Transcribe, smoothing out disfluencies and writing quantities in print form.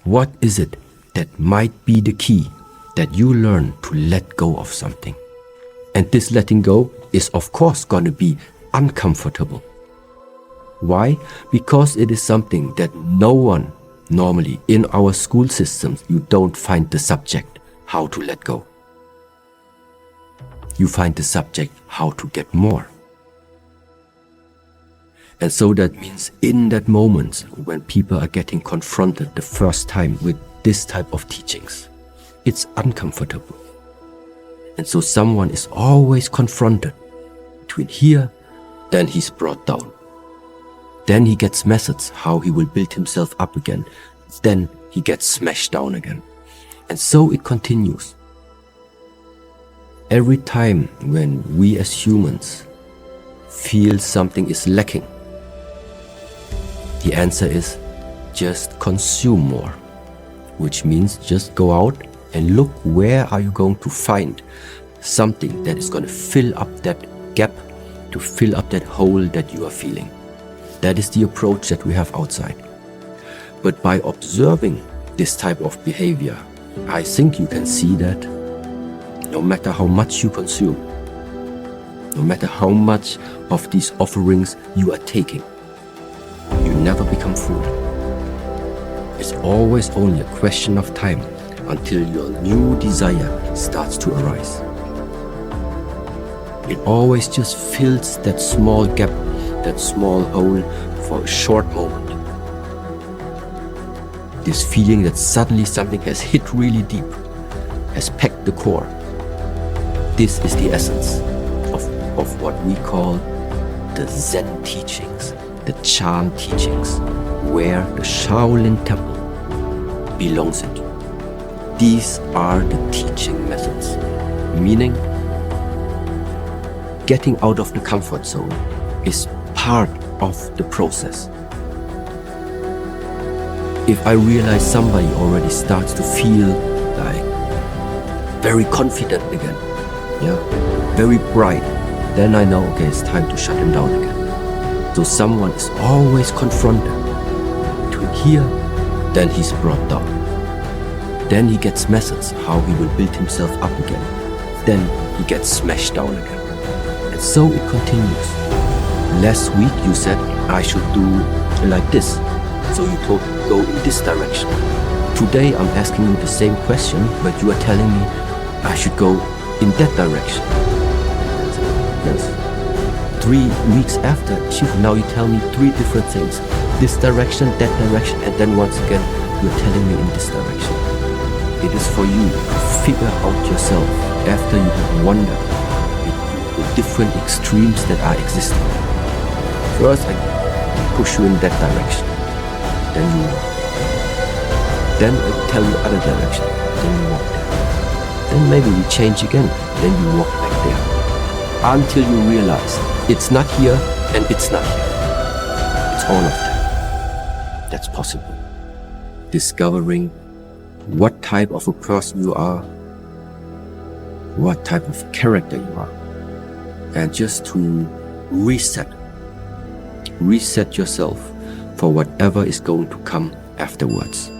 What is it that might be the key that you learn to let go of something? And this letting go is of course going to be uncomfortable. Why? Because it is something that no one normally in our school systems, you don't find the subject how to let go. You find the subject how to get more. And so that means in that moment when people are getting confronted the first time with this type of teachings, it's uncomfortable. And so someone is always confronted between here, then he's brought down. Then he gets methods how he will build himself up again. Then he gets smashed down again. And so it continues. Every time when we as humans feel something is lacking, the answer is just consume more, which means just go out and look where are you going to find something that is going to fill up that gap, to fill up that hole that you are feeling. That is the approach that we have outside. But by observing this type of behavior, I think you can see that no matter how much you consume, no matter how much of these offerings you are taking, you never become full. It's always only a question of time until your new desire starts to arise. It always just fills that small gap, that small hole for a short moment. This feeling that suddenly something has hit really deep, has packed the core. This is the essence of what we call the Zen teachings, the Chan teachings, where the Shaolin Temple belongs into. These are the teaching methods, meaning getting out of the comfort zone is part of the process. If I realize somebody already starts to feel like very confident again, very bright, then I know, okay, it's time to shut him down again. So someone is always confronted between here, then he's brought down. Then he gets methods how he will build himself up again. Then he gets smashed down again. And so it continues. Last week you said I should do like this. So you told me go in this direction. Today I'm asking you the same question, but you are telling me I should go in that direction. Yes. 3 weeks after, now you tell me 3 different things. This direction, that direction, and then once again you're telling me in this direction. It is for you to figure out yourself after you have wandered the different extremes that are existing. First I push you in that direction, then you walk. Then I tell you other direction, then you walk there. Then maybe we change again, then you walk back there. Until you realize it's not here and it's not here. It's all of them. That's possible. Discovering what type of a person you are, what type of character you are, and just to reset yourself for whatever is going to come afterwards.